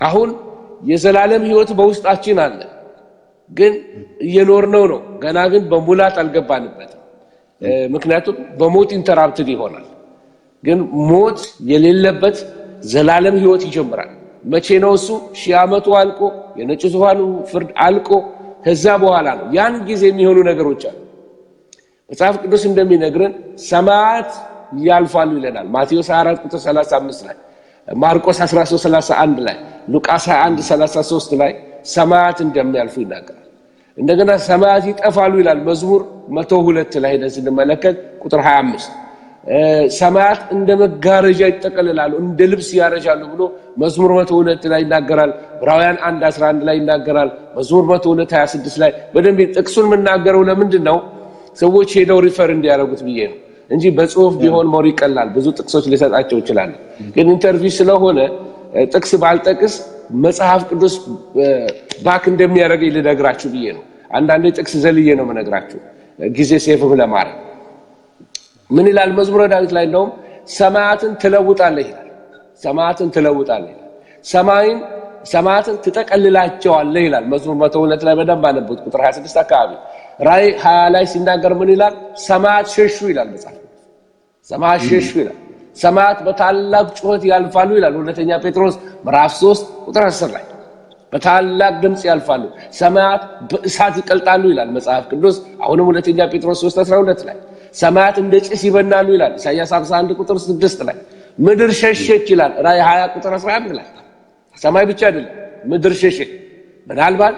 አሁን የዘላለም ህይወት በውስጣችን አለ ግን እየኖርነው ነው ገና ግን በሙላት አልገባንበትም ምክንያቱም በሞት ኢንተራፕትድ ይሆናል ግን ሞት የሌለበት ዘላለም ህይወት ይጀምራል መቼ ነው እሱ ሺህ ዓመቱ አልቆ የነጭ ዙፋኑ ፍርድ አልቆ ከዛ በኋላ ነው ያን ጊዜ የሚሆኑ ነገሮች አሉ መጽሐፍ ቅዱስ እንደሚነግረን ሰማያት ያልፋሉ ይለናል ማቴዎስ 4:35 ላይ ማርቆስ 13:31 ላይ ሉቃስ 21:33 ላይ ሰማያት እንደሚያልፉ ይናገራል እንደገና ሰማያት ይጠፋሉ ይላል መዝሙር 102 ላይ እንደምንመለከት ቁጥር 25 ሰማያት እንደ መጋረጃ ይጠቀለላሉ እንደ ልብስ ያረጃሉ ብሎ መዝሙር 102 ላይ ይናገራል ዕብራውያን 1:11 ላይ ይናገራል መዝሙር 102:26 ላይ በደንብ ጥቅሱን መናገረው ለምንድን ነው ሰዎች ሄደው ሪፈር እንዲያደርጉት ብዬ ነው እንጂ በጽሁፍ ቢሆን ሞር ይቀላል ብዙ ጥቅሶች ሊሰጣቸው ይችላል ግን ኢንተርቪው ስለሆነ ጥቅስ ባልጠቅስ መጽሐፍ ቅዱስ ባክ እንደሚያደርግ ልነግራችሁ ብዬ ነው አንዳንዴ ጥቅስ ዘልዬ ነው መነግራችሁ ጊዜ ሴፍም ለማድረግ ምን ይላል መዝሙረ ዳዊት ላይ እንደውም ሰማያትን ትለውጣለህ ይላል ሰማያትን ትለውጣለህ ሰማያትን ትጠቀልላቸዋለህ ይላል መዝሙር 102 ላይ በደንብ አነቡት ቁጥር 26 አካባቢ ራእይ 20 ላይ ሲናገር ምን ይላል ሰማያት ሸሹ ይላል መጽሐፍ ሰማያት ሸሹ ይላል ሰማያት በታላቅ ጩኸት ያልፋሉ ይላል ሁለተኛ ጴጥሮስ ምዕራፍ 3 ቁጥር 10 ላይ በታላቅ ድምጽ ያልፋሉ ሰማያት በእሳት ይቀልጣሉ ይላል መጽሐፍ ቅዱስ አሁንም ሁለተኛ ጴጥሮስ 3:12 ላይ ሰማያት እንደ ጭስ ይበናሉ ይላል ኢሳይያስ 51 ቁጥር 6 ላይ ምድር ሸሸች ይላል ራእይ 20 ቁጥር 11 ላይ ሰማይ ብቻ አይደለም ምድር ሸሸች ምናልባት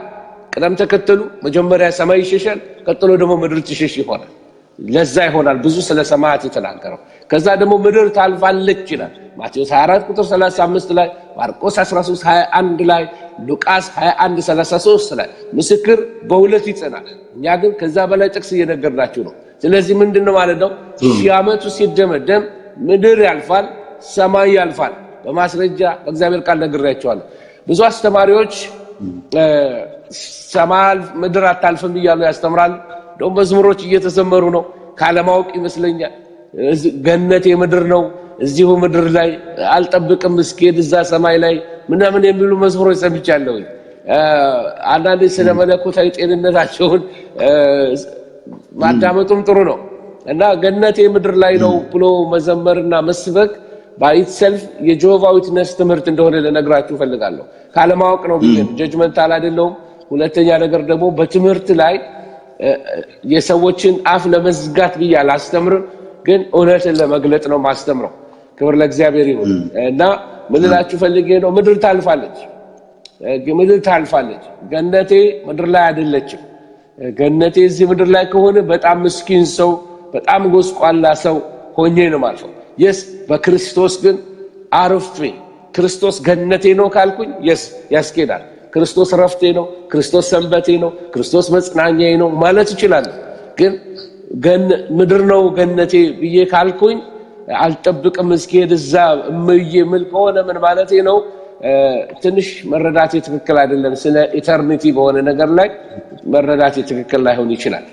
ቀደም ተከተሉ መጀመሪያ ሰማይ ይሸሻል ቀጥሎ ደግሞ ምድር ትሸሽ ይሆናል ለዛ ይሆናል ብዙ ስለ ሰማያት የተናገረው ከዛ ደግሞ ምድር ታልፋለች ይላል ማቴዎስ 24 ቁጥር 35 ላይ ማርቆስ 13:21 ላይ ሉቃስ 21:33 ላይ ምስክር በሁለት ይጸናል እኛ ግን ከዛ በላይ ጥቅስ እየነገርናችሁ ነው ስለዚህ ምንድነው ማለት ነው ሺህ ዓመቱ ሲደመደም ምድር ያልፋል ሰማይ ያልፋል በማስረጃ በእግዚአብሔር ቃል ነግሬያቸዋለሁ ብዙ አስተማሪዎች ሰማይ ምድር አታልፍም ይያሉ ያስተምራሉ ደም መዝሙሮች እየተዘመሩ ነው ካለማውቅ ይመስለኛል ገነቴ ምድር ነው እዚሁ ምድር ላይ አልጠብቅም እስኪድ እዛ ሰማይ ላይ ምናምን የሚሉ መዝሙሮች ሰምቻለሁ አንዳንዴ ስለ መለኮታዊ ጤንነታቸውን ማዳመጡም ጥሩ ነው እና ገነቴ ምድር ላይ ነው ብሎ መዘመርና መስበክ ባይትሰልፍ የጆቫ ዊትነስ ትምህርት እንደሆነ ለነግራችሁ ፈልጋለሁ ካለማወቅ ነው ቢሆን ጀጅመንታል አይደለም ሁለተኛ ነገር ደግሞ በትምህርት ላይ የሰዎችን አፍ ለመዝጋት ብያል አስተምር ግን እውነትን ለመግለጥ ነው ማስተምረው ክብር ለእግዚአብሔር ይሁን እና ምንላችሁ ፈልጌ ነው ምድር ታልፋለች ገነቴ ምድር ላይ አይደለችም ገነቴ እዚህ ምድር ላይ ከሆነ በጣም ምስኪን ሰው በጣም ጎስቋላ ሰው ሆኜ ነው ማልፈው በክርስቶስ ግን አርፌ ክርስቶስ ገነቴ ነው ካልኩኝ ያስኬዳል ክርስቶስ ረፍቴ ነው ክርስቶስ ሰንበቴ ነው ክርስቶስ መጽናኛዬ ነው ማለት ይችላል ግን ምድር ነው ገነቴ ብዬ ካልኩኝ አልጠብቅም እስኪሄድ እዛ ምን ከሆነ ምን ማለቴ ነው ትንሽ መረዳት ትክክል አይደለም ስለ ኢተርኒቲ በሆነ ነገር ላይ መረዳት ትክክል ላይሆን ይችላል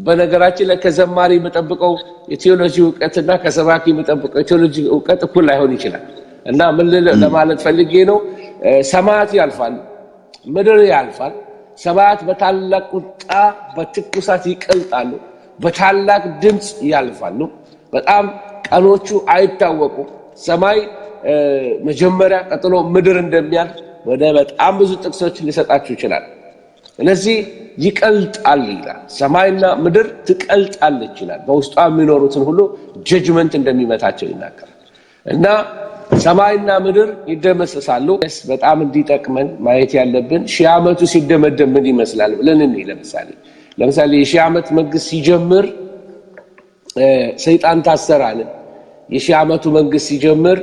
በነገራችን ላይ ከዘማሪ መጠብቀው የቴዎሎጂ ዕውቀትና ከሰባኪ መጠብቀው የቴዎሎጂ ዕውቀት እኩል ላይሆን ይችላል እና ምን ለማለት ፈልጌ ነው ሰማያት ያልፋሉ ምድር ያልፋል ሰማያት በታላቅ ቁጣ በትኩሳት ይቀልጣሉ በታላቅ ድምጽ ያልፋሉ በጣም ቀኖቹ አይታወቁም ሰማይ መጀመሪያ ቀጥሎ ምድር እንደሚያልፍ ወደ በጣም ብዙ ጥቅሶች ሊሰጣችሁ ይችላል ስለዚህ ይቀልጣል ይላል ሰማይና ምድር ትቀልጣለች ይላል በውስጧ የሚኖሩትን ሁሉ ጀጅመንት እንደሚመታቸው ይናገራል እና ሰማይና ምድር ይደመሰሳሉ በጣም እንዲጠቅመን ማየት ያለብን ሺህ ዓመቱ ሲደመደም ምን ይመስላል ብለን እንይ ለምሳሌ የሺህ ዓመት መንግስት ሲጀምር ሰይጣን ታሰራለ የሺህ ዓመቱ መንግስት ሲጀምር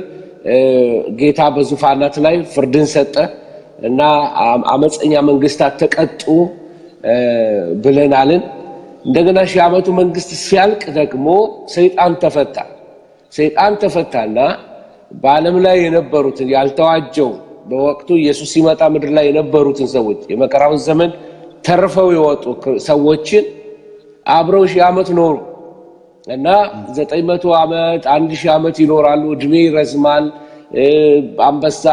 ጌታ በዙፋናት ላይ ፍርድን ሰጠ እና አመፀኛ መንግስታት ተቀጡ ብለናልን እንደገና ሺህ ዓመቱ መንግስት ሲያልቅ ደግሞ ሰይጣን ተፈታና በዓለም ላይ የነበሩትን ያልተዋጀው በወቅቱ ኢየሱስ ሲመጣ ምድር ላይ የነበሩትን ሰዎች የመከራውን ዘመን ተርፈው የወጡ ሰዎችን አብረው ሺህ ዓመት ኖሩ እና 900 ዓመት 1000 ዓመት ይኖራሉ እድሜ ይረዝማል አንበሳ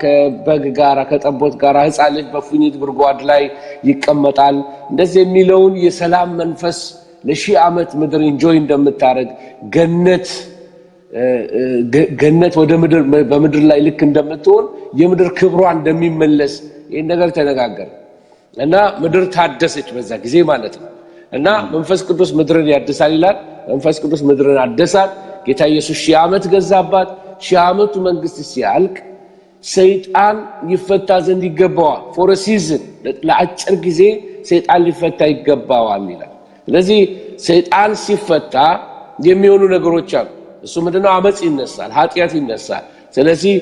ከበግ ጋራ ከጠቦት ጋራ ሕፃን ልጅ በፉኝት ጉድጓድ ላይ ይቀመጣል። እንደዚህ የሚለውን የሰላም መንፈስ ለሺህ ዓመት ምድር ኢንጆይ እንደምታረግ ገነት ወደ ምድር በምድር ላይ ልክ እንደምትሆን የምድር ክብሯ እንደሚመለስ ይሄን ነገር ተነጋገረ እና ምድር ታደሰች በዛ ጊዜ ማለት ነው። እና መንፈስ ቅዱስ ምድርን ያድሳል ይላል። መንፈስ ቅዱስ ምድርን አደሳት። ጌታ ኢየሱስ 1000 ዓመት ገዛባት። 1000 ዓመቱ መንግስት ሲያልቅ ሰይጣን ይፈታ ዘንድ ይገባዋል። ፎር ሲዝን ለአጭር ጊዜ ሰይጣን ሊፈታ ይገባዋል ይላል። ስለዚህ ሰይጣን ሲፈታ የሚሆኑ ነገሮች አሉ። እሱ ምንድነው? አመጽ ይነሳል፣ ኃጢአት ይነሳል። ስለዚህ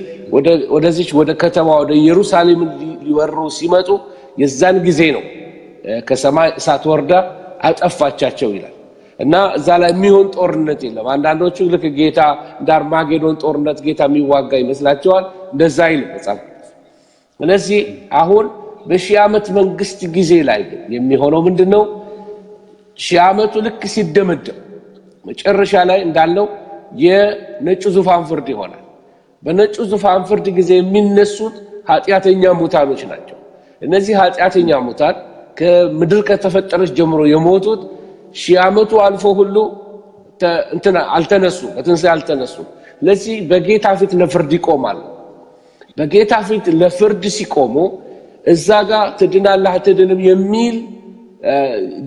ወደዚች ወደ ከተማ ወደ ኢየሩሳሌም ሊወሩ ሲመጡ የዛን ጊዜ ነው ከሰማይ እሳት ወርዳ አጠፋቻቸው ይላል። እና እዛ ላይ የሚሆን ጦርነት የለም። አንዳንዶቹ ልክ ጌታ እንደ አርማጌዶን ጦርነት ጌታ የሚዋጋ ይመስላቸዋል። እንደዛ አይልም መጽሐፍ ቅዱስ። ስለዚህ አሁን በ1000 ዓመት መንግስት ጊዜ ላይ የሚሆነው ምንድነው? 1000 ዓመቱ ልክ ሲደመደም መጨረሻ ላይ እንዳለው የነጩ ዙፋን ፍርድ ይሆናል። በነጩ ዙፋን ፍርድ ጊዜ የሚነሱት ኃጢአተኛ ሙታኖች ናቸው። እነዚህ ኃጢአተኛ ሙታን ከምድር ከተፈጠረች ጀምሮ የሞቱት 1000 ዓመቱ አልፎ ሁሉ አልተነሱ፣ በትንሣኤ አልተነሱ። ስለዚህ በጌታ ፊት ለፍርድ ይቆማሉ። በጌታ ፊት ለፍርድ ሲቆሙ እዛ ጋር ትድናለህ አትድንም የሚል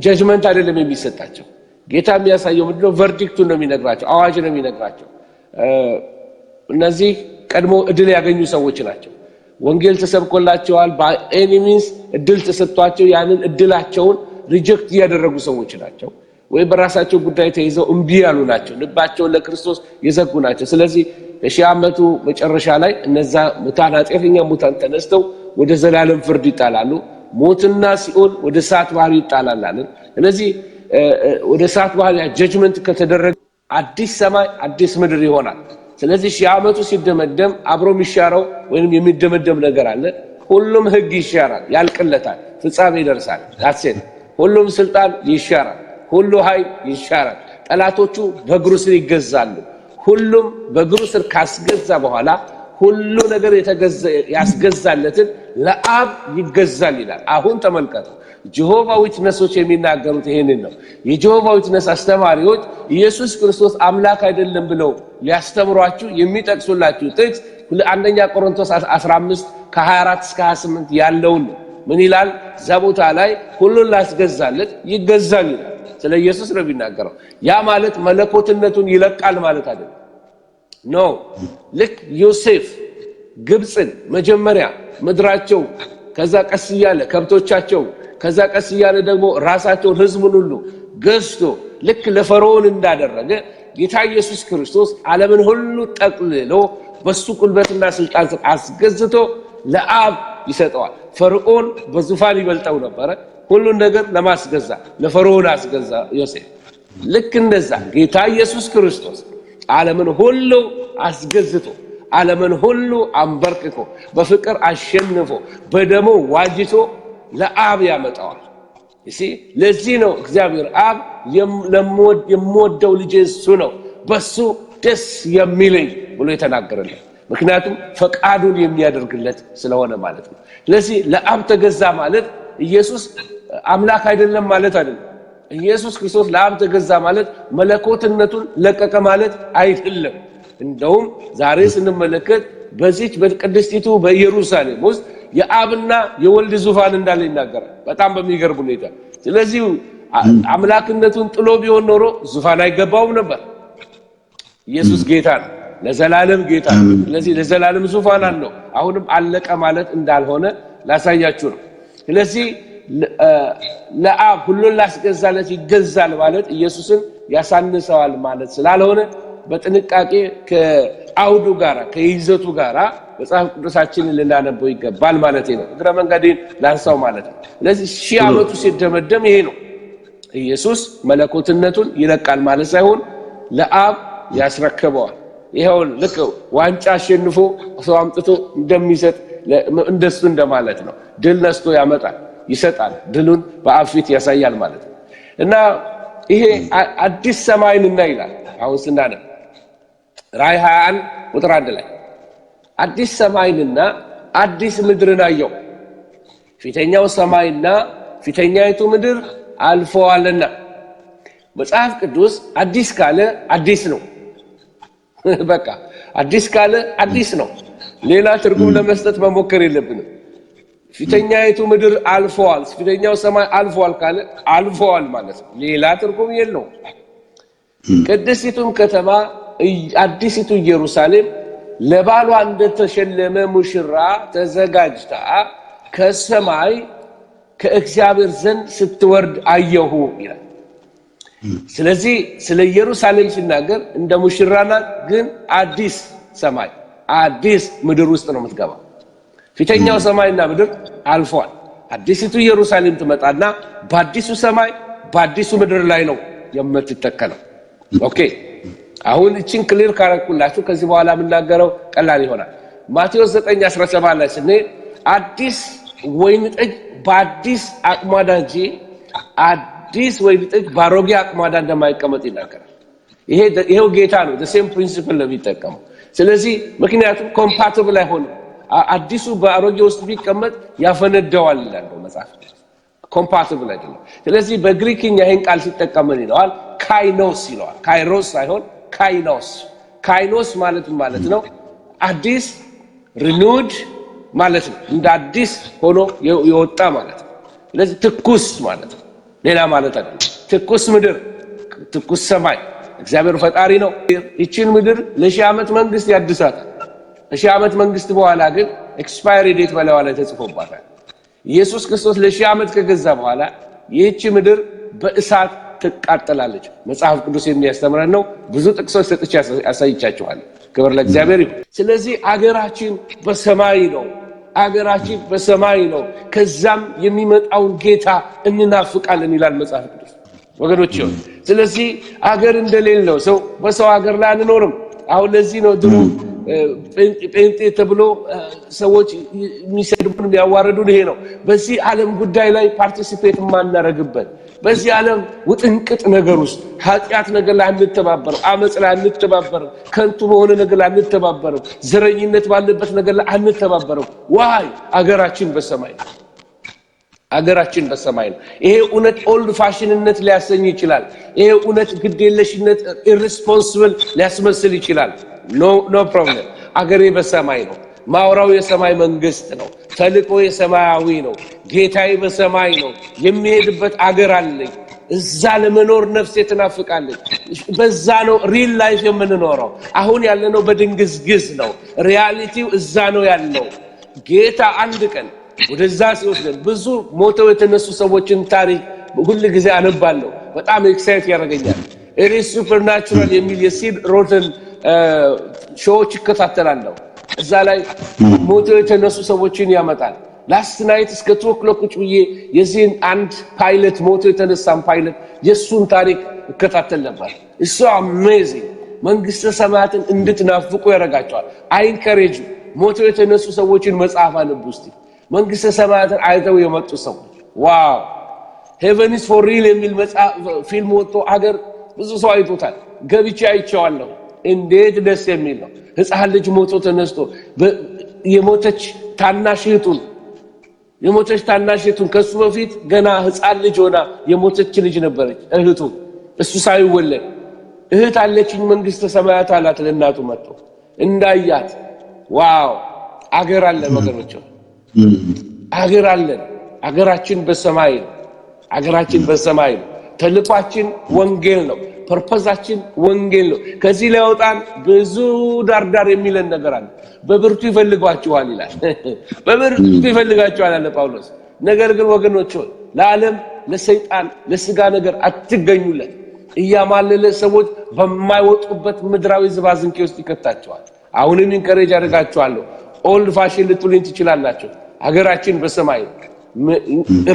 ጀጅመንት አይደለም የሚሰጣቸው። ጌታ የሚያሳየው ምንድነው? ቨርዲክቱን ነው የሚነግራቸው፣ አዋጅ ነው የሚነግራቸው። እነዚህ ቀድሞ እድል ያገኙ ሰዎች ናቸው። ወንጌል ተሰብኮላቸዋል። በኤኒሚንስ እድል ተሰጥቷቸው ያንን እድላቸውን ሪጀክት ያደረጉ ሰዎች ናቸው። ወይ በራሳቸው ጉዳይ ተይዘው እምቢ ያሉ ናቸው። ልባቸውን ለክርስቶስ የዘጉ ናቸው። ስለዚህ በ1000 ዓመቱ መጨረሻ ላይ እነዛ ሙታን ኃጢአተኛ ሙታን ተነስተው ወደ ዘላለም ፍርድ ይጣላሉ። ሞትና ሲኦል ወደ እሳት ባህር ይጣላሉ። ስለዚህ ወደ እሳት ባህር ጀጅመንት ከተደረገ አዲስ ሰማይ አዲስ ምድር ይሆናል። ስለዚህ 1000 ዓመቱ ሲደመደም አብሮ የሚሻረው ወይንም የሚደመደም ነገር አለ። ሁሉም ህግ ይሻራል፣ ያልቅለታል፣ ፍጻሜ ይደርሳል። ታሰን ሁሉም ስልጣን ይሻራል፣ ሁሉ ኃይል ይሻራል። ጠላቶቹ በእግሩ ስር ይገዛሉ። ሁሉም በእግሩ ስር ካስገዛ በኋላ ሁሉ ነገር ያስገዛለትን ለአብ ይገዛል ይላል። አሁን ተመልከቱ፣ ጀሆቫ ዊትነሶች የሚናገሩት ይሄንን ነው። የጀሆቫ ዊትነስ አስተማሪዎች ኢየሱስ ክርስቶስ አምላክ አይደለም ብለው ሊያስተምሯችሁ የሚጠቅሱላችሁ ጥቅስ አንደኛ ቆሮንቶስ 15 ከ24 እስከ 28 ያለውን ነው። ምን ይላል? እዛ ቦታ ላይ ሁሉን ላስገዛለት ይገዛል ይላል። ስለ ኢየሱስ ነው የሚናገረው። ያ ማለት መለኮትነቱን ይለቃል ማለት አይደለም። ኖ ልክ ዮሴፍ ግብፅን መጀመሪያ ምድራቸው፣ ከዛ ቀስ እያለ ከብቶቻቸው፣ ከዛ ቀስ እያለ ደግሞ ራሳቸውን ህዝቡን ሁሉ ገዝቶ ልክ ለፈርዖን እንዳደረገ ጌታ ኢየሱስ ክርስቶስ ዓለምን ሁሉ ጠቅልሎ በሱ ቁልበትና ስልጣን አስገዝቶ ለአብ ይሰጠዋል። ፈርዖን በዙፋን ይበልጠው ነበረ። ሁሉን ነገር ለማስገዛ ለፈርዖን አስገዛ ዮሴፍ። ልክ እንደዛ ጌታ ኢየሱስ ክርስቶስ ዓለምን ሁሉ አስገዝቶ ዓለምን ሁሉ አንበርክኮ በፍቅር አሸንፎ በደሙ ዋጅቶ ለአብ ያመጣዋል። ለዚህ ነው እግዚአብሔር አብ የምወደው ልጄ እሱ ነው፣ በሱ ደስ የሚለኝ ብሎ የተናገረለት። ምክንያቱም ፈቃዱን የሚያደርግለት ስለሆነ ማለት ነው። ስለዚህ ለአብ ተገዛ ማለት ኢየሱስ አምላክ አይደለም ማለት አይደለም። ኢየሱስ ክርስቶስ ለአብ ተገዛ ማለት መለኮትነቱን ለቀቀ ማለት አይደለም። እንደውም ዛሬ ስንመለከት በዚች በቅድስቲቱ በኢየሩሳሌም ውስጥ የአብና የወልድ ዙፋን እንዳለ ይናገራል፣ በጣም በሚገርም ሁኔታ። ስለዚህ አምላክነቱን ጥሎ ቢሆን ኖሮ ዙፋን አይገባውም ነበር። ኢየሱስ ጌታ ነው፣ ለዘላለም ጌታ ነው። ስለዚህ ለዘላለም ዙፋን አለው። አሁንም አለቀ ማለት እንዳልሆነ ላሳያችሁ ነው። ስለዚህ ለአብ ሁሉን ላስገዛለት ይገዛል ማለት ኢየሱስን ያሳንሰዋል ማለት ስላልሆነ በጥንቃቄ ከአውዱ ጋራ ከይዘቱ ጋራ መጽሐፍ ቅዱሳችንን ልናነበው ይገባል ማለት ነው። እግረ መንገዴን ላንሳው ማለት ነው። ስለዚህ 1000 ዓመቱ ሲደመደም ይሄ ነው። ኢየሱስ መለኮትነቱን ይለቃል ማለት ሳይሆን ለአብ ያስረክበዋል። ይሄው ልክ ዋንጫ አሸንፎ ሰው አምጥቶ እንደሚሰጥ እንደሱ እንደማለት ነው። ድል ነስቶ ያመጣል፣ ይሰጣል፣ ድሉን በአብ ፊት ያሳያል ማለት ነው። እና ይሄ አዲስ ሰማይን እና ይላል። አሁን ስናነብ ራእይ 21 ቁጥር 1 ላይ አዲስ ሰማይንና አዲስ ምድርን አየሁ ፊተኛው ሰማይና ፊተኛይቱ ምድር አልፈዋልና መጽሐፍ ቅዱስ አዲስ ካለ አዲስ ነው በቃ አዲስ ካለ አዲስ ነው ሌላ ትርጉም ለመስጠት መሞከር የለብንም ፊተኛይቱ ምድር አልፈዋል ፊተኛው ሰማይ አልፈዋል ካለ አልፈዋል ማለት ነው ሌላ ትርጉም የለው ቅድስቲቱም ከተማ አዲስቱ ኢየሩሳሌም ለባሏ እንደተሸለመ ሙሽራ ተዘጋጅታ ከሰማይ ከእግዚአብሔር ዘንድ ስትወርድ አየሁ ይላል ስለዚህ ስለ ኢየሩሳሌም ሲናገር እንደ ሙሽራ ናት ግን አዲስ ሰማይ አዲስ ምድር ውስጥ ነው የምትገባው ፊተኛው ሰማይና ምድር አልፈዋል አዲስቱ ኢየሩሳሌም ትመጣና በአዲሱ ሰማይ በአዲሱ ምድር ላይ ነው የምትተከለው ኦኬ አሁን እቺን ክሊር ካረኩላችሁ ከዚህ በኋላ ምናገረው ቀላል ይሆናል ማቴዎስ 9:17 ላይ ስንሄድ አዲስ ወይን ጠጅ በአዲስ አቅማዳ እንጂ አዲስ ወይን ጠጅ ባሮጌ አቅማዳ እንደማይቀመጥ ይናገራል ይሄው ጌታ ነው the same principle ነው የሚጠቀመው ስለዚህ ምክንያቱም ኮምፓቲብል አይሆንም አዲሱ ባሮጌ ውስጥ ቢቀመጥ ያፈነደዋል ይላል መጽሐፍ ኮምፓቲብል አይደለም ስለዚህ በግሪክኛ ይሄን ቃል ሲጠቀም ይለዋል ካይኖስ ይለዋል ካይሮስ ሳይሆን ካይኖስ ማለት ነው አዲስ renewed ማለት ነው እንደ አዲስ ሆኖ የወጣ ማለት ነው ስለዚህ ትኩስ ማለት ነው ሌላ ማለት አይደለም ትኩስ ምድር ትኩስ ሰማይ እግዚአብሔር ፈጣሪ ነው ይህችን ምድር ለሺህ ዓመት መንግስት ያድሳታል ለሺህ ዓመት መንግስት በኋላ ግን ኤክስፓየሪ ዴት በላዋ ላይ ተጽፎባታል ኢየሱስ ክርስቶስ ለሺህ ዓመት ከገዛ በኋላ ይህች ምድር በእሳት ትቃጠላለች መጽሐፍ ቅዱስ የሚያስተምረን ነው ብዙ ጥቅሶች ሰጥቼ አሳይቻችኋለሁ ክብር ለእግዚአብሔር ይሁን ስለዚህ አገራችን በሰማይ ነው አገራችን በሰማይ ነው ከዛም የሚመጣውን ጌታ እንናፍቃለን ይላል መጽሐፍ ቅዱስ ወገኖች ስለዚህ አገር እንደሌለው ሰው በሰው አገር ላይ አንኖርም አሁን ለዚህ ነው ድሮ ጴንጤ ተብሎ ሰዎች የሚሰድቡን የሚያዋርዱን ይሄ ነው በዚህ ዓለም ጉዳይ ላይ ፓርቲሲፔት ማናረግበት በዚህ ዓለም ውጥንቅጥ ነገር ውስጥ ኃጢአት ነገር ላይ አንተባበርም አመጽ ላይ አንተባበርም ከንቱ በሆነ ነገር ላይ አንተባበርም ዘረኝነት ባለበት ነገር ላይ አንተባበርም ዋይ አገራችን በሰማይ ነው አገራችን በሰማይ ነው ይሄ ኡነት ኦልድ ፋሽንነት ሊያሰኝ ይችላል ይሄ ኡነት ግዴለሽነት ኢሬስፖንሲብል ሊያስመስል ይችላል ኖ ፕሮብለም አገሬ በሰማይ ነው ማውራው የሰማይ መንግስት ነው ተልቆ የሰማያዊ ነው ጌታዬ በሰማይ ነው የሚሄድበት አገር አለኝ እዛ ለመኖር ነፍሴ ትናፍቃለች በዛ ነው ሪል ላይፍ የምንኖረው አሁን ያለነው በድንግዝግዝ ነው ሪያሊቲው እዛ ነው ያለው ጌታ አንድ ቀን ወደዛ ሲወስደን ብዙ ሞተው የተነሱ ሰዎችን ታሪክ ሁሉ ጊዜ አነባለሁ በጣም ኤክሳይት ያደርገኛል it is supernatural የሚል የሲድ ሮተን ሾዎች ይከታተላለሁ እዛ ላይ ሞተው የተነሱ ሰዎችን ያመጣል ላስት ናይት እስከ 2 o'clock ቁጭ ብዬ የዚህን አንድ ፓይለት ሞተው የተነሳን ፓይለት የሱን ታሪክ እከታተል ነበር እሱ አሜዚንግ መንግስተ ሰማያትን እንድትናፍቁ ያደርጋቸዋል አይንከሬጅ ሞተው የተነሱ ሰዎችን መጽሐፍ አንብቡ እስቲ መንግስተ ሰማያትን አይተው የመጡ ሰዎች ዋው heaven is for real የሚል መጽሐፍ ፊልም ወጥቶ አገር ብዙ ሰው አይቶታል ገብቼ አይቼዋለሁ እንዴት ደስ የሚል ነው ህፃን ልጅ ሞቶ ተነስቶ የሞተች ታናሽ እህቱን ከሱ በፊት ገና ህፃን ልጅ ሆና የሞተች ልጅ ነበረች እህቱ እሱ ሳይወለድ እህት አለችኝ መንግስተ ሰማያት አላት ለእናቱ መጥቶ እንዳያት ዋው አገር አለ ወገኖች አገር አለ አገራችን በሰማይ ነው አገራችን በሰማይ ነው ተልቋችን ወንጌል ነው ፐርፐዛችን ወንጌል ነው ከዚህ ለውጣን ብዙ ዳርዳር የሚለን ነገር አለ በብርቱ ይፈልጓቸዋል ይላል በብርቱ ይፈልጋቸዋል አለ ጳውሎስ ነገር ግን ወገኖች ለዓለም ለሰይጣን ለስጋ ነገር አትገኙለት እያማለለ ሰዎች በማይወጡበት ምድራዊ ዝባዝንኬ ውስጥ ይከታቸዋል አሁንም ኢንከሬጅ አድርጋቸዋለሁ ኦልድ ፋሽን ልትሉኝ ትችላላችሁ ሀገራችን በሰማይ ነው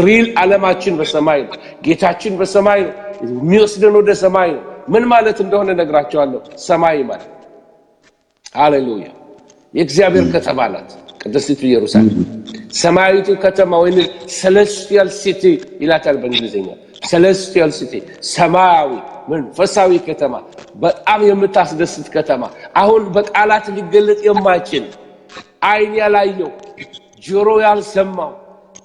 ሪል ዓለማችን በሰማይ ነው ጌታችን በሰማይ ነው የሚወስደን ወደ ሰማይ ነው ምን ማለት እንደሆነ ነግራቸዋለሁ ሰማይ ማለት ሃሌሉያ የእግዚአብሔር ከተማ ናት ቅድስቲቱ ኢየሩሳሌም ሰማያዊቱ ከተማ ወይ celestial city ይላታል በእንግሊዝኛ celestial city ሰማያዊ መንፈሳዊ ከተማ በጣም የምታስደስት ከተማ አሁን በቃላት ሊገለጥ የማይችል ዓይን ያላየው ጆሮ ያልሰማው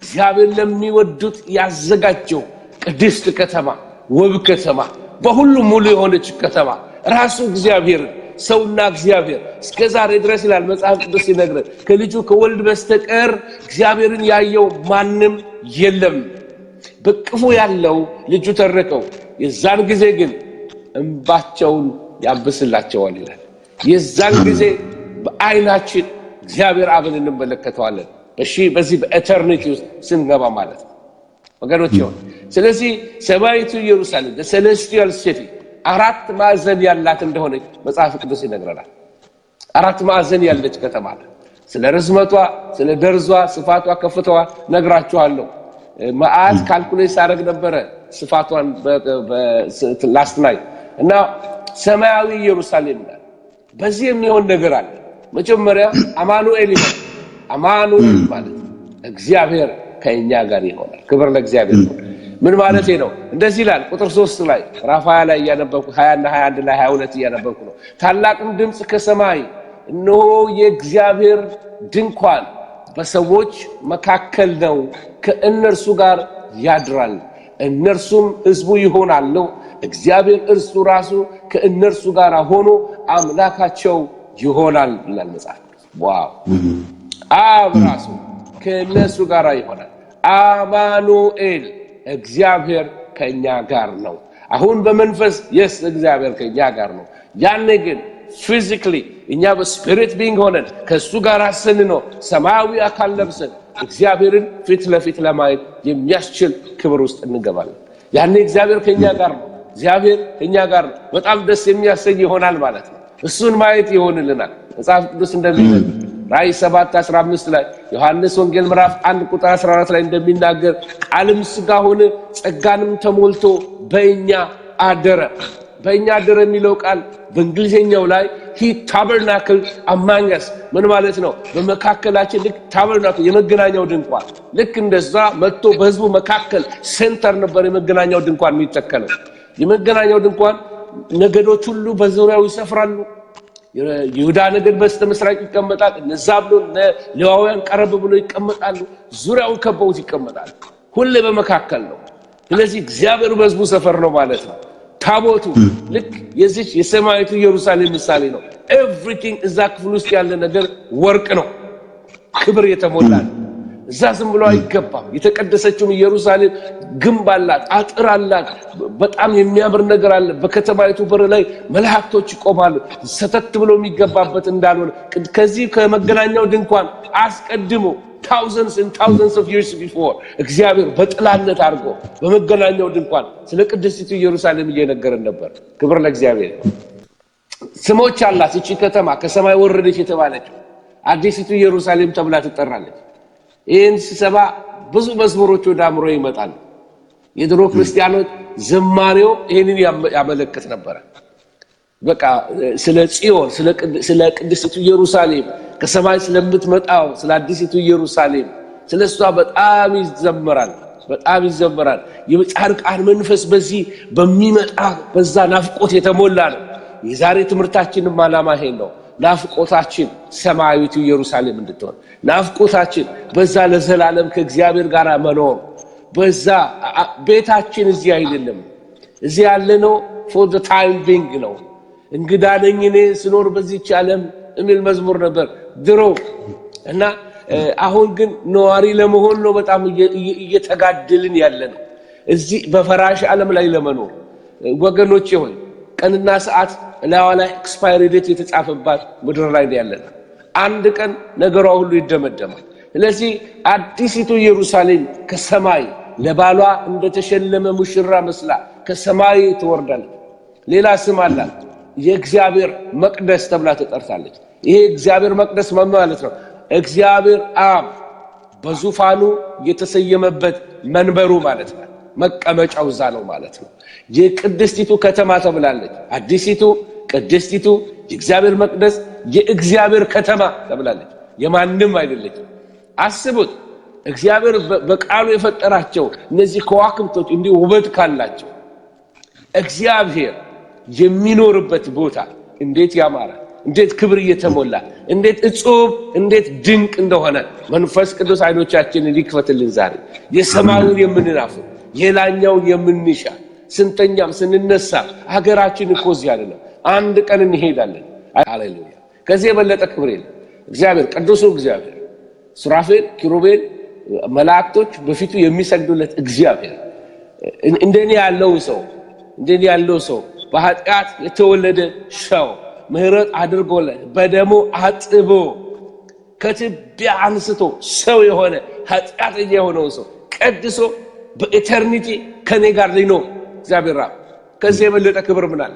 እግዚአብሔር ለሚወዱት ያዘጋጀው ቅድስት ከተማ ውብ ከተማ በሁሉ ሙሉ የሆነች ከተማ ራሱ እግዚአብሔር ሰውና እግዚአብሔር እስከዛሬ ድረስ ይላል መጽሐፍ ቅዱስ ይነግረን ከልጁ ከወልድ በስተቀር እግዚአብሔርን ያየው ማንም የለም በቅፉ ያለው ልጁ ተረከው የዛን ጊዜ ግን እንባቸውን ያብስላቸዋል ይላል የዛን ጊዜ በአይናችን እግዚአብሔር አብን እንመለከተዋለን በዚህ በኤተርኒቲ ውስጥ ስንገባ ማለት ነው ወገኖች ይሁን ስለዚህ ሰማያዊቱ ኢየሩሳሌም the celestial city አራት ማዕዘን ያላት እንደሆነ መጽሐፍ ቅዱስ ይነግረናል አራት ማዕዘን ያለች ከተማ ስለ ርዝመቷ ስለ ደርዟ ስፋቷ ከፍታዋ ነግራችኋለሁ ማዕዝ ካልኩሌት አደረግ ነበር ስፋቷን ላስት ላይ እና ሰማያዊ ኢየሩሳሌም ናት በዚህ የሚሆን ነገር አለ መጀመሪያ አማኑኤል ማለት እግዚአብሔር ከኛ ጋር ይሆናል ክብር ለእግዚአብሔር ምን ማለት ነው እንደዚህ ይላል ቁጥር 3 ላይ ራፋያ ላይ ያነበብኩ 20 እና 21 ላይ 22 ያነበብኩ ነው ታላቅም ድምጽ ከሰማይ እነሆ የእግዚአብሔር ድንኳን በሰዎች መካከል ነው ከእነርሱ ጋር ያድራል እነርሱም ሕዝቡ ይሆናሉ እግዚአብሔር እርሱ ራሱ ከእነርሱ ጋር ሆኖ አምላካቸው ይሆናል ይላል መጽሐፍ ዋው አብ ራሱ ከእነርሱ ጋር ይሆናል አማኑኤል እግዚአብሔር ከኛ ጋር ነው አሁን በመንፈስ እግዚአብሔር ከኛ ጋር ነው ያኔ ግን physically እኛ በስፒሪት ቢንግ ሆነን ከሱ ጋር አሰንኖ ሰማያዊ አካል ለብሰን እግዚአብሔርን ፊት ለፊት ለማየት የሚያስችል ክብር ውስጥ እንገባለን ያኔ እግዚአብሔር ከኛ ጋር ነው እግዚአብሔር ከኛ ጋር ነው በጣም ደስ የሚያሰኝ ይሆናል ማለት ነው እሱን ማየት ይሆንልናል መጽሐፍ ቅዱስ እንደሚነግር ራእይ 7:15 ላይ ዮሐንስ ወንጌል ምዕራፍ 1 ቁጥር 14 ላይ እንደሚናገር ቃልም ሥጋ ሆነ ጸጋንም ተሞልቶ በእኛ አደረ የሚለው ቃል በእንግሊዘኛው ላይ he tabernacle among us ምን ማለት ነው በመካከላችን ልክ ታበርናክል የመገናኛው ድንኳን ልክ እንደዛ መጥቶ በህዝቡ መካከል ሴንተር ነበር የመገናኛው ድንኳን የሚተከለው የመገናኛው ድንኳን ነገዶች ሁሉ በዙሪያው ይሰፍራሉ ይሁዳ ነገድ በስተምስራቅ ይቀመጣል ነዛብሎን ሌዋውያን ቀረብ ብሎ ይቀመጣሉ ዙሪያውን ከበውት ይቀመጣሉ ሁሉ በመካከል ነው ስለዚህ እግዚአብሔር በህዝቡ ሰፈር ነው ማለት ነው ታቦቱ ልክ የዚህ የሰማያዊቱ ኢየሩሳሌም ምሳሌ ነው everything እዛ ክፍል ውስጥ ያለ ነገር ወርቅ ነው ክብር የተሞላ ነው እዛ ዝም ብሎ አይገባም የተቀደሰችው ኢየሩሳሌም ግንብ አላት አጥር አላት በጣም የሚያምር ነገር አለ በከተማይቱ በር ላይ መላእክቶች ይቆማሉ ሰተት ብሎ የሚገባበት እንዳልሆነ ከዚህ ከመገናኛው ድንኳን አስቀድሞ thousands and thousands of years before እግዚአብሔር በጥላነት አድርጎ በመገናኛው ድንኳን ስለ ቅድስቲቱ ኢየሩሳሌም እየነገረን ነበር ክብር ለእግዚአብሔር ስሞች አላት እቺ ከተማ ከሰማይ ወረደች የተባለች አዲስቱ ኢየሩሳሌም ተብላ ትጠራለች ይህን ሲሰባ ብዙ መዝሙሮች ወደ አእምሮ ይመጣሉ የድሮ ክርስቲያኖች ዝማሬው ይህንን ያመለክት ነበር በቃ ስለ ጽዮን ስለ ቅድስቲቱ ኢየሩሳሌም ከሰማይ ስለምትመጣው ስለ አዲስቱ ኢየሩሳሌም ስለሷ በጣም ይዘመራል የጻድቃን መንፈስ በዚህ በሚመጣ በዛ ናፍቆት የተሞላ ነው የዛሬ ትምህርታችንም ዓላማ ይሄ ነው ናፍቆታችን ሰማያዊቱ ኢየሩሳሌም እንድትሆን ናፍቆታችን በዛ ለዘላለም ከእግዚአብሔር ጋር መኖር በዛ ቤታችን እዚህ አይደለም እዚህ ያለነው for the time being ነው እንግዳ ነኝ እኔ ስኖር በዚህ ዓለም የሚል መዝሙር ነበር ድሮ እና አሁን ግን ነዋሪ ለመሆን ነው በጣም እየተጋደልን ያለነው እዚህ በፈራሽ ዓለም ላይ ለመኖር ወገኖቼ ሆይ ቀንና ሰዓት ላይ ኤክስፓየሪ ዴት የተጻፈባት ምድር ላይ ያለና አንድ ቀን ነገሯ ሁሉ ይደመደማል ስለዚህ አዲስቱ ኢየሩሳሌም ከሰማይ ለባሏ እንደተሸለመ ሙሽራ መስላ ከሰማይ ትወርዳለች ሌላ ስም አላት የእግዚአብሔር መቅደስ ተብላ ተጠርታለች ይሄ እግዚአብሔር መቅደስ ማለት ነው እግዚአብሔር አብ በዙፋኑ የተሰየመበት መንበሩ ማለት ነው መቀመጫው እዛ ነው ማለት ነው የቅድስቲቱ ከተማ ተብላለች አዲስቱ ቅድስቲቱ የእግዚአብሔር መቅደስ የእግዚአብሔር ከተማ ተብላለች የማንም አይደለች አስቡት እግዚአብሔር በቃሉ የፈጠራቸው እነዚህ ከዋክብቶች እንዲህ ውበት ካላቸው እግዚአብሔር የሚኖርበት ቦታ እንዴት ያማራል እንዴት ክብር እየተሞላ እንዴት እጹብ እንዴት ድንቅ እንደሆነ መንፈስ ቅዱስ አይኖቻችንን ይክፈትልን። ዛሬ የሰማዩን የምንናፍቅ የላኛውን የምንሻ ስንተኛም ስንነሳ ሀገራችን እኮ እዚህ አይደለም፣ አንድ ቀን እንሄዳለን። ሃሌሉያ! ከዚህ የበለጠ ክብር የለም። እግዚአብሔር ቅዱሱ እግዚአብሔር ሱራፌል ኪሩቤል መላእክቶች በፊቱ የሚሰግዱለት እግዚአብሔር እንደኔ ያለው ሰው በኃጢአት የተወለደ ሰው ምህረት አድርጎለት በደሙ አጥቦ ከትቢያ አንስቶ ሰው የሆነ ኃጢአተኛ የሆነው ሰው ቀድሶ በኢተርኒቲ ከኔ ጋር ሊኖር እግዚአብሔር ራብ ከዚህ የበለጠ ክብር ምን አለ?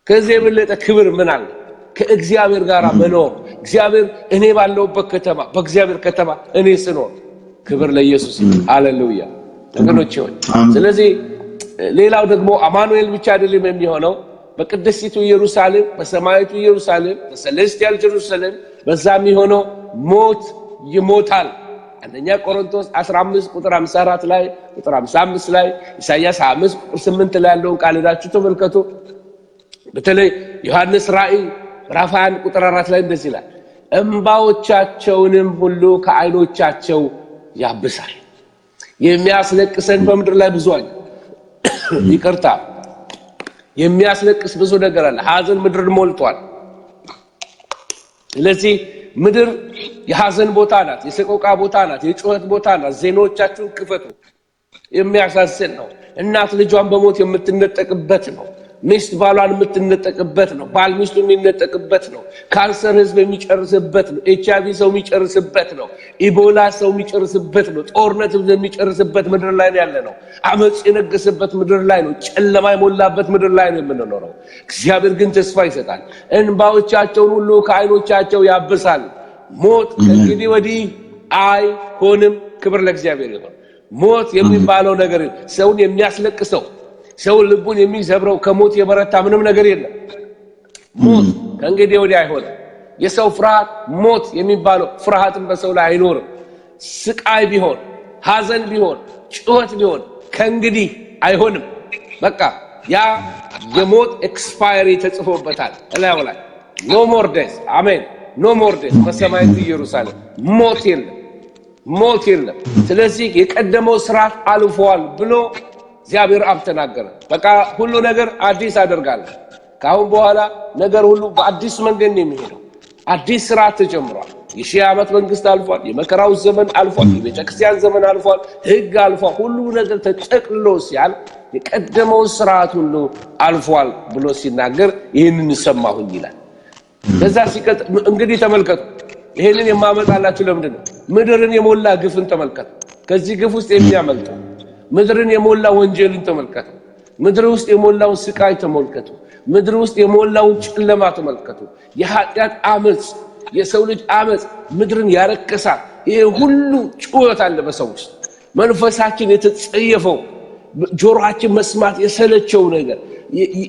ከዚህ የበለጠ ክብር ምን አለ? ከእግዚአብሔር ጋር መኖር። እግዚአብሔር እኔ ባለውበት ከተማ በእግዚአብሔር ከተማ እኔ ስኖር ክብር ለኢየሱስ። ሃሌሉያ ወገኖቼ ሆይ ስለዚህ ሌላው ደግሞ አማኑኤል ብቻ አይደለም የሚሆነው በቅድስቲቱ ኢየሩሳሌም በሰማያዊቱ ኢየሩሳሌም በሰለስቲያል ጀሩሳሌም በዛም የሚሆነው ሞት ይሞታል። አንደኛ ቆሮንቶስ 15 ቁጥር 54 ላይ ቁጥር 55 ላይ ኢሳይያስ 5 ቁጥር 8 ላይ ያለውን ቃል ሄዳችሁ ተመልከቱ። በተለይ ዮሐንስ ራእይ ምዕራፍ 1 ቁጥር 4 ላይ እንደዚህ ይላል እንባዎቻቸውንም ሁሉ ከዓይኖቻቸው ያብሳል። የሚያስለቅሰን በምድር ላይ ብዙ አለ። ይቅርታ የሚያስለቅስ ብዙ ነገር አለ። ሐዘን ምድርን ሞልቷል። ስለዚህ ምድር የሐዘን ቦታ ናት፣ የሰቆቃ ቦታ ናት፣ የጩኸት ቦታ ናት። ዜናዎቻችሁን ክፈቱ። የሚያሳዝን ነው። እናት ልጇን በሞት የምትነጠቅበት ነው። ሚስት ባሏን የምትነጠቅበት ነው። ባል ሚስቱ የሚነጠቅበት ነው። ካንሰር ህዝብ የሚጨርስበት ነው። ኤችአይቪ ሰው የሚጨርስበት ነው። ኢቦላ ሰው የሚጨርስበት ነው። ጦርነት የሚጨርስበት ምድር ላይ ያለ ነው። አመጽ የነገሰበት ምድር ላይ ነው። ጨለማ የሞላበት ምድር ላይ ነው የምንኖረው። እግዚአብሔር ግን ተስፋ ይሰጣል። እንባዎቻቸውን ሁሉ ከዓይኖቻቸው ያብሳል። ሞት ከእንግዲህ ወዲህ አይሆንም። ክብር ለእግዚአብሔር ይሁን። ሞት የሚባለው ነገር ሰውን የሚያስለቅሰው ሰው ልቡን የሚሰብረው ከሞት የበረታ ምንም ነገር የለም። ሞት ከእንግዲህ ወዲህ አይሆንም። የሰው ፍርሃት ሞት የሚባለው ፍርሃትን በሰው ላይ አይኖርም። ስቃይ ቢሆን ሐዘን ቢሆን ጩኸት ቢሆን ከእንግዲህ አይሆንም። በቃ ያ የሞት ኤክስፓየሪ ተጽፎበታል እላዩ ላይ ኖ ሞር ዴዝ አሜን ኖ ሞር ዴዝ በሰማያዊት ኢየሩሳሌም ሞት የለም። ስለዚህ የቀደመው ስርዓት አልፏል ብሎ እግዚአብሔር አብ ተናገረ። በቃ ሁሉ ነገር አዲስ አደርጋለሁ። ካሁን በኋላ ነገር ሁሉ በአዲስ መንገድ ነው የሚሄደው። አዲስ ስርዓት ተጀምሯል። የሺህ ዓመት መንግስት አልፏል። የመከራው ዘመን አልፏል። የቤተክርስቲያን ዘመን አልፏል። ህግ አልፏል። ሁሉ ነገር ተጠቅልሎ ሲያል የቀደመው ስርዓት ሁሉ አልፏል ብሎ ሲናገር ይህንን ሰማሁኝ ይላል። ከዛ ሲቀጥ እንግዲህ ተመልከቱ። ይሄንን የማመጣላችሁ ለምንድን ነው? ምድርን የሞላ ግፍን ተመልከቱ። ከዚህ ግፍ ውስጥ የሚያመልጡ ምድርን የሞላ ወንጀልን ተመልከቱ። ምድር ውስጥ የሞላውን ስቃይ ተመልከቱ። ምድር ውስጥ የሞላውን ጨለማ ተመልከቱ። የኃጢአት አመጽ፣ የሰው ልጅ አመጽ ምድርን ያረከሳል። ይሄ ሁሉ ጩኸት አለ በሰው ውስጥ። መንፈሳችን የተጸየፈው ጆሮአችን መስማት የሰለቸው ነገር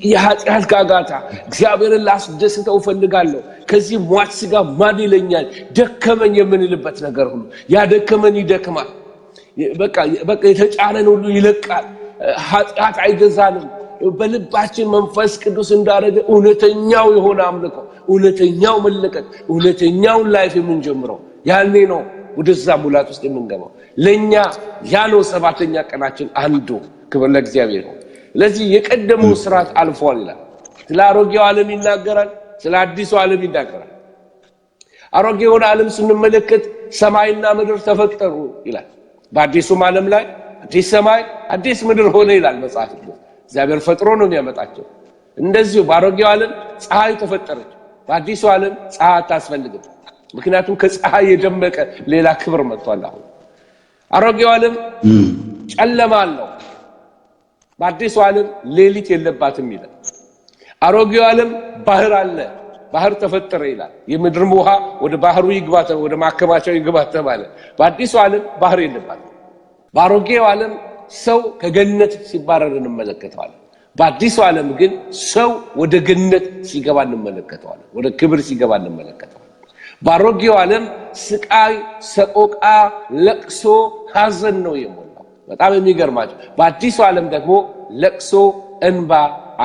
የኃጢአት ጋጋታ። እግዚአብሔርን ላስደስተው ፈልጋለሁ፣ ከዚህ ሟች ስጋ ማን ይለኛል? ደከመኝ የምንልበት ነገር ሁሉ ያደከመን ይደክማል። በቃ የተጫነን ሁሉ ይለቃል። ኃጢአት አይገዛንም። በልባችን መንፈስ ቅዱስ እንዳደረገ እውነተኛው የሆነ አምልኮ፣ እውነተኛው መለቀቅ፣ እውነተኛውን ላይፍ የምንጀምረው ያኔ ነው ወደዛ ሙላት ውስጥ የምንገባው። ለኛ ያ ነው ሰባተኛ ቀናችን አንዱ። ክብር ለእግዚአብሔር ነው። ስለዚህ የቀደመው ስርዓት አልፏል ይላል። ስለ አሮጌው ዓለም ይናገራል፣ ስለ አዲሱ ዓለም ይናገራል። አሮጌውን ዓለም ስንመለከት ሰማይና ምድር ተፈጠሩ ይላል። በአዲሱም ዓለም ላይ አዲስ ሰማይ አዲስ ምድር ሆነ ይላል መጽሐፍ ቅዱስ። እግዚአብሔር ፈጥሮ ነው የሚያመጣቸው። እንደዚሁ በአሮጌው ዓለም ፀሐይ ተፈጠረች። በአዲሱ ዓለም ፀሐይ አታስፈልግም። ምክንያቱም ከፀሐይ የደመቀ ሌላ ክብር መጥቷል። አሁን አሮጌው ዓለም ጨለማ አለው። በአዲሱ ዓለም ሌሊት የለባትም ይላል። አሮጌው ዓለም ባህር አለ፣ ባህር ተፈጠረ ይላል። የምድርም ውሃ ወደ ባህሩ ይግባ፣ ወደ ማከማቻው ይግባ ተባለ። በአዲሱ ዓለም ባህር የለባትም። በአሮጌው ዓለም ሰው ከገነት ሲባረር እንመለከተዋለን። በአዲሱ ዓለም ግን ሰው ወደ ገነት ሲገባ እንመለከተዋለን፣ ወደ ክብር ሲገባ እንመለከተዋለን። በአሮጌው ዓለም ስቃይ፣ ሰቆቃ፣ ለቅሶ፣ ሐዘን ነው የሞላው። በጣም የሚገርማቸው በአዲሱ ዓለም ደግሞ ለቅሶ፣ እንባ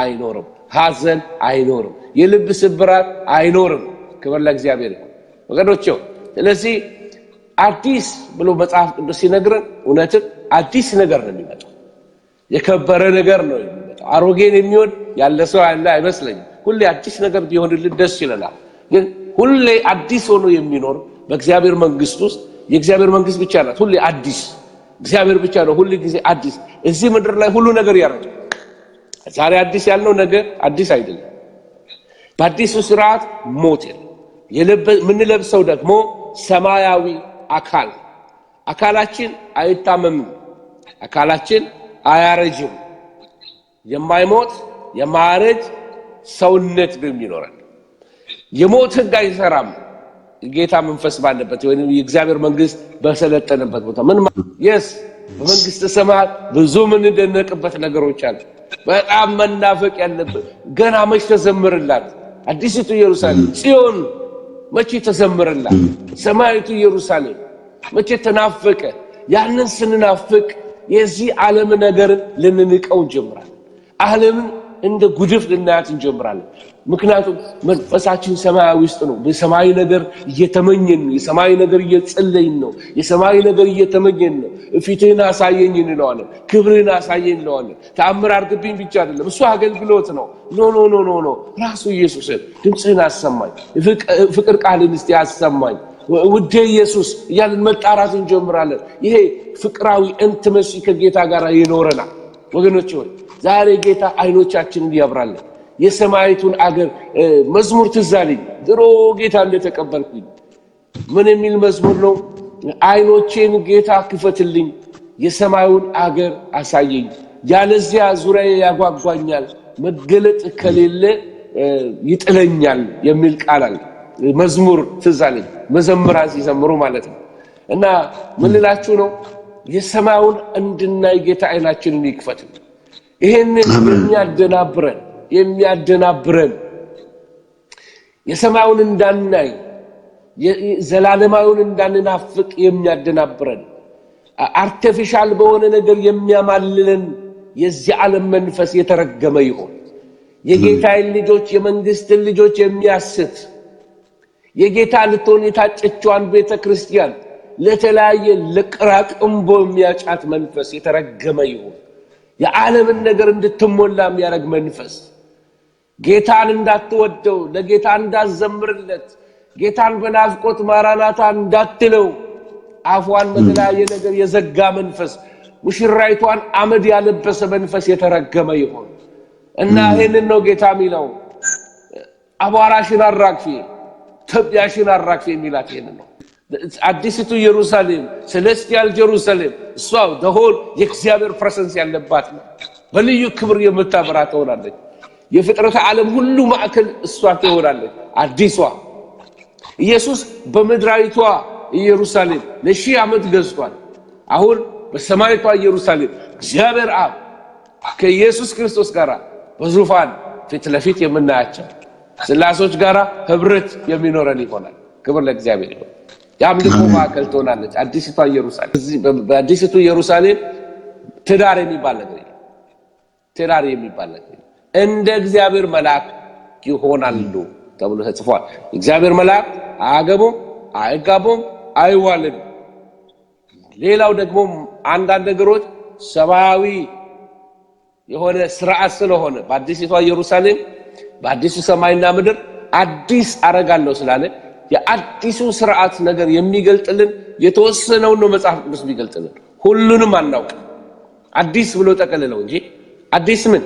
አይኖርም፣ ሐዘን አይኖርም፣ የልብ ስብራት አይኖርም። ክብር ለእግዚአብሔር ይሁን ወገኖቼ። ስለዚህ አዲስ ብሎ መጽሐፍ ቅዱስ ሲነግረን እውነትም አዲስ ነገር ነው የሚመጣው፣ የከበረ ነገር ነው የሚመጣው። አሮጌን የሚወድ ያለ ሰው ያለ አይመስለኝም። ሁሌ አዲስ ነገር ቢሆንልን ደስ ይለናል። ግን ሁሌ አዲስ ሆኖ የሚኖር በእግዚአብሔር መንግስት ውስጥ የእግዚአብሔር መንግስት ብቻ ናት ሁሌ አዲስ። እግዚአብሔር ብቻ ነው ሁሉ ጊዜ አዲስ። እዚህ ምድር ላይ ሁሉ ነገር ያረጃል። ዛሬ አዲስ ያልነው ነገር አዲስ አይደለም። በአዲሱ ስርዓት ሞት የምንለብሰው ደግሞ ሰማያዊ አካል። አካላችን አይታመምም፣ አካላችን አያረጅም። የማይሞት የማያረጅ ሰውነት ነው የሚኖረን። የሞት ህግ አይሰራም። ጌታ መንፈስ ባለበት ወይም የእግዚአብሔር መንግስት በሰለጠነበት ቦታ ምን yes በመንግስተ ሰማያት ብዙ ምን እንደነቅበት ነገሮች አሉ። በጣም መናፈቅ ያለበት ገና መች ተዘምርላት አዲስቱ ኢየሩሳሌም ጽዮን መቼ ተዘምርላት? ሰማያዊቱ ኢየሩሳሌም መቼ ተናፈቀ? ያንን ስንናፍቅ የዚህ ዓለም ነገር ልንንቀው እንጀምራለን። ዓለምን እንደ ጉድፍ ልናያት እንጀምራለን። ምክንያቱም መንፈሳችን ሰማያዊ ውስጥ ነው። በሰማይ ነገር እየተመኘን ነው። የሰማይ ነገር እየጸለይን ነው። የሰማይ ነገር እየተመኘን ነው። ፊትህን አሳየኝ እንለዋለን። ክብርህን አሳየኝ እንለዋለን። ተአምር አድርግብኝ ብቻ አይደለም፣ እሱ አገልግሎት ነው። ኖ ኖ ኖ ኖ ራሱ ኢየሱስን ድምፅህን አሰማኝ፣ ፍቅር ቃልን እስቲ አሰማኝ፣ ውዴ ኢየሱስ እያልን መጣራት እንጀምራለን። ይሄ ፍቅራዊ ኢንቲመሲ ከጌታ ጋር ይኖረናል። ወገኖች ሆይ ዛሬ ጌታ አይኖቻችንን ያብራልን። የሰማይቱን አገር መዝሙር ትዝ አለኝ። ድሮ ጌታ እንደተቀበልኩኝ ምን የሚል መዝሙር ነው? አይኖቼን ጌታ ክፈትልኝ፣ የሰማዩን አገር አሳየኝ፣ ያለዚያ ዙሪያ ያጓጓኛል፣ መገለጥ ከሌለ ይጥለኛል የሚል ቃል አለ። መዝሙር ትዝ አለኝ፣ መዘምራን ሲዘምሩ ማለት ነው። እና ምን ልላችሁ ነው? የሰማዩን እንድናይ ጌታ አይናችንን ይክፈትልን። ይሄንን የሚያደናብረን የሰማዩን እንዳናይ ዘላለማዊውን እንዳንናፍቅ የሚያደናብረን አርቲፊሻል በሆነ ነገር የሚያማልለን የዚህ ዓለም መንፈስ የተረገመ ይሁን። የጌታን ልጆች የመንግስትን ልጆች የሚያስት የጌታ ልትሆን የታጨችዋን ቤተክርስቲያን ለተለያየ ለቅራቅምቦ የሚያጫት መንፈስ የተረገመ ይሁን። የዓለምን ነገር እንድትሞላ የሚያደርግ መንፈስ ጌታን እንዳትወደው፣ ለጌታ እንዳትዘምርለት፣ ጌታን በናፍቆት ማራናታ እንዳትለው አፏን በተለያየ ነገር የዘጋ መንፈስ፣ ሙሽራይቷን አመድ ያለበሰ መንፈስ የተረገመ ይሁን እና ይሄንን ነው ጌታ የሚለው። አቧራሽን አራግፊ፣ ኢትዮጵያሽን አራግፊ የሚላት ይሄንን ነው። አዲስቱ ኢየሩሳሌም ሴሌስቲያል ጀሩሳሌም እሷ ደሆል የእግዚአብሔር ፕሬዘንስ ያለባት ነው። በልዩ ክብር የምታበራ ትሆናለች። የፍጥረተ ዓለም ሁሉ ማዕከል እሷ ትሆናለች። አዲሷ ኢየሱስ በምድራዊቷ ኢየሩሳሌም ለሺህ ዓመት ገዝቷል። አሁን በሰማያዊቷ ኢየሩሳሌም እግዚአብሔር አብ ከኢየሱስ ክርስቶስ ጋር በዙፋን ፊት ለፊት የምናያቸው ስላሶች ጋር ህብረት የሚኖረን ይሆናል። ክብር ለእግዚአብሔር ይሁን። የአምልኮ ማዕከል ትሆናለች አዲስቷ ኢየሩሳሌም። በአዲስቱ ኢየሩሳሌም ትዳር የሚባል ነገር የለም። ትዳር የሚባል ነገር እንደ እግዚአብሔር መልአክ ይሆናሉ ተብሎ ተጽፏል። እግዚአብሔር መልአክ አያገቡም፣ አይጋቡም፣ አይዋለዱም። ሌላው ደግሞ አንዳንድ ነገሮች ሰማያዊ የሆነ ስርዓት ስለሆነ በአዲስቷ ኢየሩሳሌም በአዲሱ ሰማይና ምድር አዲስ አረጋለሁ ስላለ የአዲሱ ስርዓት ነገር የሚገልጥልን የተወሰነው ነው መጽሐፍ ቅዱስ የሚገልጥልን። ሁሉንም አናውቅ። አዲስ ብሎ ጠቀልለው እንጂ አዲስ ምን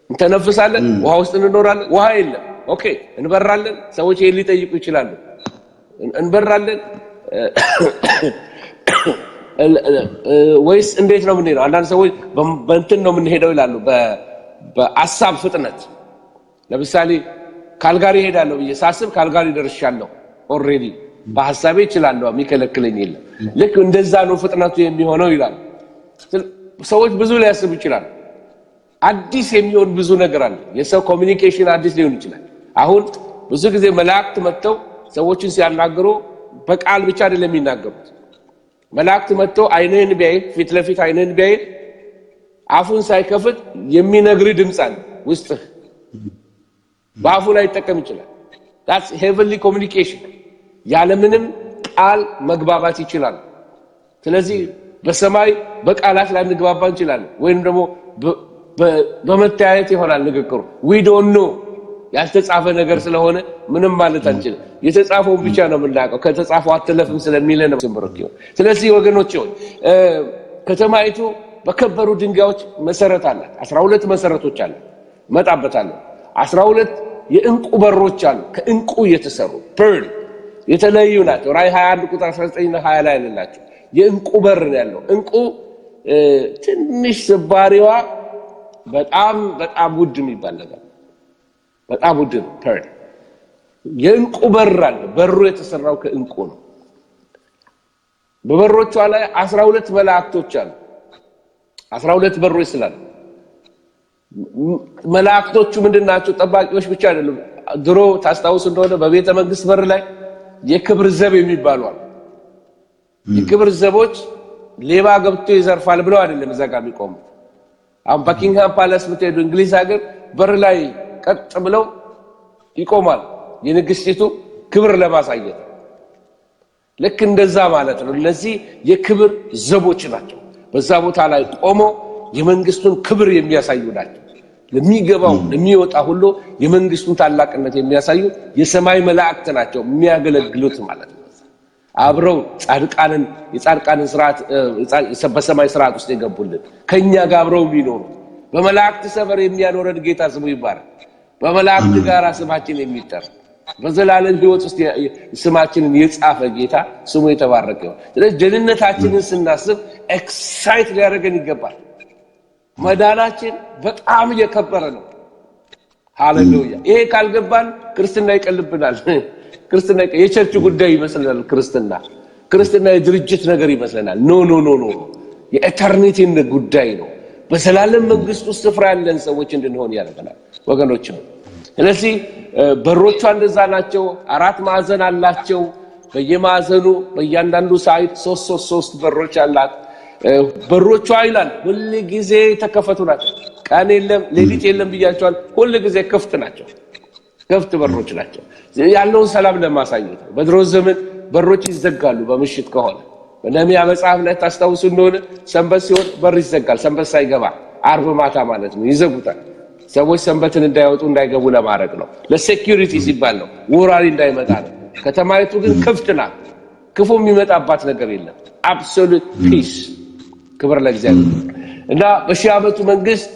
እንተነፍሳለን፣ ውሃ ውስጥ እንኖራለን። ውሃ የለም። ኦኬ እንበራለን። ሰዎች ይሄን ሊጠይቁ ይችላሉ። እንበራለን ወይስ እንዴት ነው የምንሄደው? አንዳንድ ሰዎች በእንትን ነው የምንሄደው ይላሉ፣ በአሳብ ፍጥነት። ለምሳሌ ካልጋሪ ሄዳለሁ ብዬ ሳስብ ካልጋሪ ደርሻለሁ ኦሬዲ በሐሳቤ እችላለሁ፣ የሚከለክለኝ የለም። ልክ እንደዛ ነው ፍጥነቱ የሚሆነው ይላል። ሰዎች ብዙ ሊያስቡ ይችላል። አዲስ የሚሆን ብዙ ነገር አለ። የሰው ኮሚኒኬሽን አዲስ ሊሆን ይችላል። አሁን ብዙ ጊዜ መላእክት መጥተው ሰዎችን ሲያናግሩ በቃል ብቻ አይደለም የሚናገሩት። መላእክት መጥተው አይንህን ቢያይ ፊት ለፊት አይንህን ቢያይ አፉን ሳይከፍት የሚነግር ድምጽ አለ ውስጥ በአፉ ላይ ይጠቀም ይችላል that's heavenly communication ያለ ምንም ቃል መግባባት ይችላል ስለዚህ በሰማይ በቃላት ላይ እንግባባ እንችላለን ወይንም ደግሞ በመታየት ይሆናል ንግግሩ we don't know ያልተጻፈ ነገር ስለሆነ ምንም ማለት አንችልም የተጻፈው ብቻ ነው የምናውቀው ከተጻፈው አትለፍም ስለሚለን ነው ዝምብሮኪው ስለዚህ ወገኖች ከተማይቱ በከበሩ ድንጋዮች መሰረት አላት 12 መሰረቶች አሉ መጣበታለሁ 12 የእንቁ በሮች አሉ ከእንቁ የተሰሩ pearl የተለዩ ናቸው ራይ 21 ቁጥር 19 እና 20 ላይ አለላችሁ የእንቁ በር ነው ያለው እንቁ ትንሽ ስባሪዋ በጣም ውድ የሚባል ነገር በጣም ውድ ነው pearl የእንቁ በር አለ በሩ የተሰራው ከእንቁ ነው በበሮቿ ላይ 12 መላእክቶች አሉ 12 በሮች ስላሉ መላእክቶቹ ምንድናቸው ጠባቂዎች ብቻ አይደሉም ድሮ ታስታውሱ እንደሆነ በቤተ መንግስት በር ላይ የክብር ዘብ የሚባሉ አሉ የክብር ዘቦች ሌባ ገብቶ ይዘርፋል ብለው አይደለም እዛጋ የሚቆሙ አሁን በኪንግሃም ፓላስ ምትሄዱ እንግሊዝ ሀገር በር ላይ ቀጥ ብለው ይቆማል የንግስቲቱ ክብር ለማሳየት ልክ እንደዛ ማለት ነው ለዚህ የክብር ዘቦች ናቸው በዛ ቦታ ላይ ቆሞ የመንግስቱን ክብር የሚያሳዩ ናቸው ለሚገባው ለሚወጣ ሁሉ የመንግስቱን ታላቅነት የሚያሳዩ የሰማይ መላእክት ናቸው የሚያገለግሉት ማለት ነው አብረው የጻድቃንን ሥርዓት በሰማይ ሥርዓት ውስጥ የገቡልን ከኛ ጋር አብረው የሚኖሩ በመላእክት ሰፈር የሚያኖረን ጌታ ስሙ ይባረክ በመላእክት ጋር ስማችን የሚጠራ በዘላለም ሕይወት ውስጥ ስማችንን የጻፈ ጌታ ስሙ የተባረከ ይሁን ስለዚህ ጀነታችንን ስናስብ ኤክሳይት ሊያደርገን ይገባል መዳናችን በጣም የከበረ ነው ሃሌሉያ ይሄ ካልገባን ክርስትና ይቀልብናል ክርስትና የቸርች ጉዳይ ይመስላል ክርስትና የድርጅት ነገር ይመስላል ኖ የኤተርኒቲ ጉዳይ ነው በዘላለም መንግስት ውስጥ ስፍራ ያለን ሰዎች እንድንሆን ያደርገናል ወገኖች ስለዚህ በሮቿ እንደዛ ናቸው አራት ማዕዘን አላቸው በየማዕዘኑ በእያንዳንዱ ሳይድ 3 በሮች አላት በሮቿ ይላል ሁሉ ጊዜ ተከፈቱ ናቸው ቀን የለም ሌሊት የለም ብያቸዋል ሁሉ ጊዜ ክፍት ናቸው ክፍት በሮች ናቸው ያለውን ሰላም ለማሳየት በድሮ ዘመን በሮች ይዘጋሉ በመሽት ከሆነ በነሚያ መጽሐፍ ላይ ታስታውሱ እንደሆነ ሰንበት ሲሆን በር ይዘጋል ሰንበት ሳይገባ አርብ ማታ ማለት ነው ይዘጉታል ሰዎች ሰንበትን እንዳይወጡ እንዳይገቡ ለማድረግ ነው ለሴኩሪቲ ሲባል ነው ወራሪ እንዳይመጣ ነው ከተማይቱ ግን ክፍት ናት ክፉ የሚመጣባት ነገር የለም absolute peace ክብር ለእግዚአብሔር እና በሺህ ዓመቱ መንግስት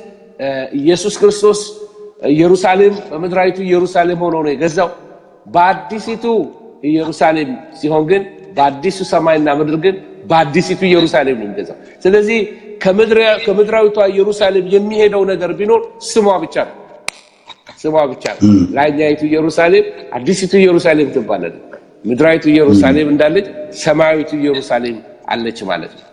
ኢየሱስ ክርስቶስ ኢየሩሳሌም በመድራይቱ ኢየሩሳሌም ሆኖ ነው የገዛው በአዲሲቱ ኢየሩሳሌም ሲሆን ግን በአዲሱ ሰማይና ምድር ግን በአዲሲቱ ኢየሩሳሌም ነው የገዛው ስለዚህ ከመድራዊቷ ኢየሩሳሌም የሚሄደው ነገር ቢኖር ስሟ ብቻ ነው ላይኛይቱ ኢየሩሳሌም አዲሲቱ ኢየሩሳሌም ትባላለች ምድራዊቱ ኢየሩሳሌም እንዳለች ሰማያዊቱ ኢየሩሳሌም አለች ማለት ነው